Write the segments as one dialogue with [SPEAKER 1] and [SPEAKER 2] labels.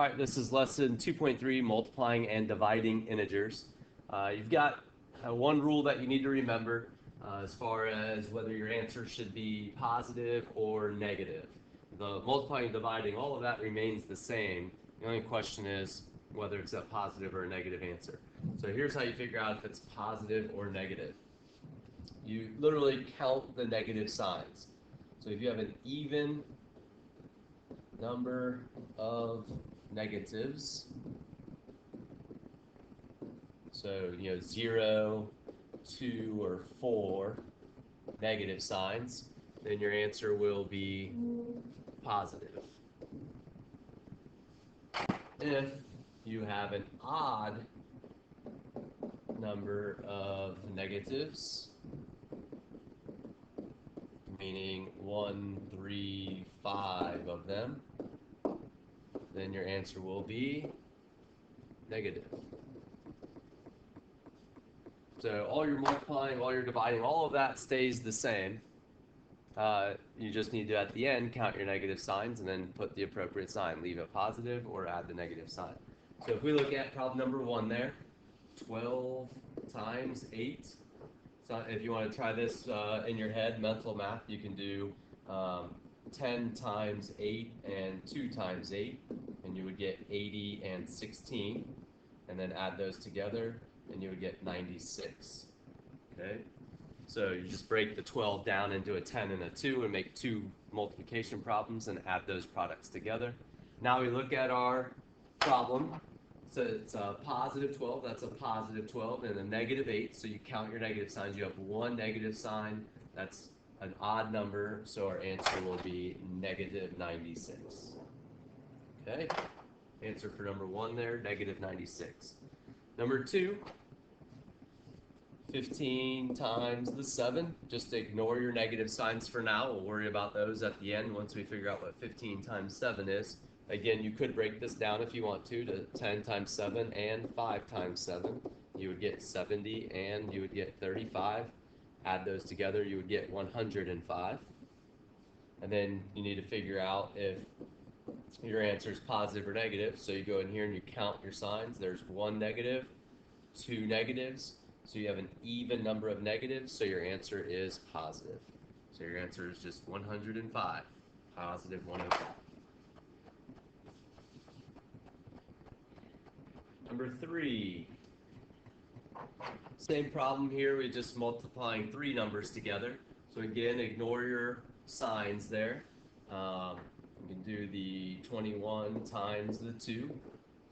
[SPEAKER 1] All right, this is lesson 2.3, multiplying and dividing integers. You've got one rule that you need to remember as far as whether your answer should be positive or negative. The multiplying and dividing, all of that remains the same. The only question is whether it's a positive or a negative answer. So here's how you figure out if it's positive or negative. You literally count the negative signs. So if you have an even number of negatives, so 0, 2, or 4 negative signs, then your answer will be positive. If you have an odd number of negatives, meaning 1, 3, 5 of them, then your answer will be negative. So all your multiplying, all your dividing, all of that stays the same. You just need to, at the end, count your negative signs and then put the appropriate sign. Leave it positive or add the negative sign. So if we look at problem number 1 there, 12 times 8. So if you want to try this in your head, mental math, you can do 10 times 8 and 2 times 8, and you would get 80 and 16, and then add those together, and you would get 96. Okay, so you just break the 12 down into a 10 and a 2 and make 2 multiplication problems and add those products together. Now we look at our problem. So it's a positive 12, that's a positive 12, and a negative 8. So you count your negative signs. You have one negative sign, that's an odd number, so our answer will be negative 96. Okay, answer for number 1 there, negative 96. Number 2, 15 times the 7. Just ignore your negative signs for now. We'll worry about those at the end once we figure out what 15 times 7 is. Again, you could break this down if you want to 10 times 7 and 5 times 7. You would get 70 and you would get 35. Add those together, you would get 105. And then you need to figure out if your answer is positive or negative. So you go in here and you count your signs. There's 1 negative, 2 negatives. So you have an even number of negatives, so your answer is positive. So your answer is just 105, positive 105. Number 3, same problem here, we're just multiplying 3 numbers together. So again, ignore your signs there. You can do the 21 times the 2.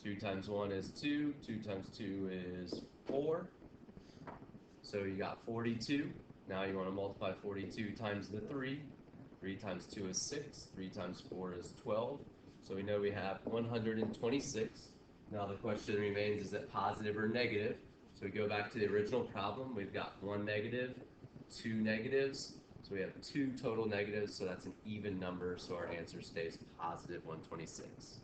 [SPEAKER 1] 2 times 1 is 2, 2 times 2 is 4. So you got 42. Now you want to multiply 42 times the 3. 3 times 2 is 6, 3 times 4 is 12. So we know we have 126. Now the question remains, is it positive or negative? So we go back to the original problem. We've got 1 negative, 2 negatives. So we have 2 total negatives, so that's an even number, so our answer stays positive 126.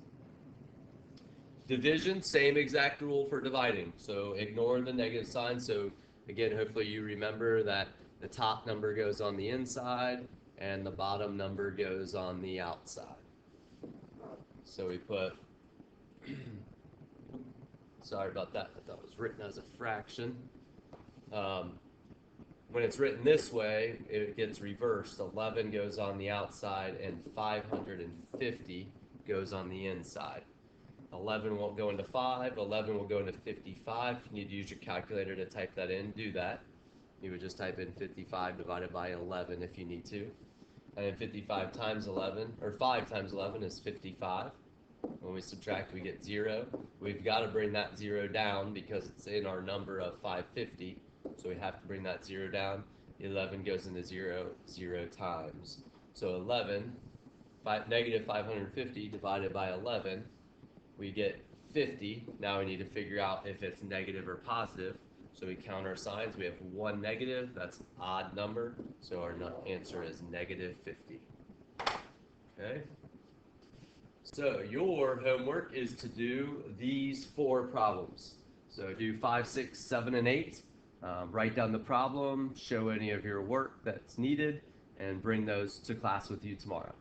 [SPEAKER 1] Division, same exact rule for dividing. So ignore the negative sign. So again, hopefully you remember that the top number goes on the inside and the bottom number goes on the outside. So we put sorry about that, but that was written as a fraction. When it's written this way, it gets reversed. 11 goes on the outside and 550 goes on the inside. 11 won't go into 5, 11 will go into 55. If you need to use your calculator to type that in, do that. You would just type in 55 divided by 11 if you need to. And then 55 times 11, or 5 times 11 is 55. When we subtract, we get 0. We've got to bring that 0 down because it's in our number of 550. So we have to bring that 0 down. 11 goes into 0, 0 times. So 11, negative 550 divided by 11, we get 50. Now we need to figure out if it's negative or positive. So we count our signs. We have 1 negative, that's an odd number. So our answer is negative 50. Okay? So your homework is to do these 4 problems. So do 5, 6, 7, and 8. Write down the problem, show any of your work that's needed, and bring those to class with you tomorrow.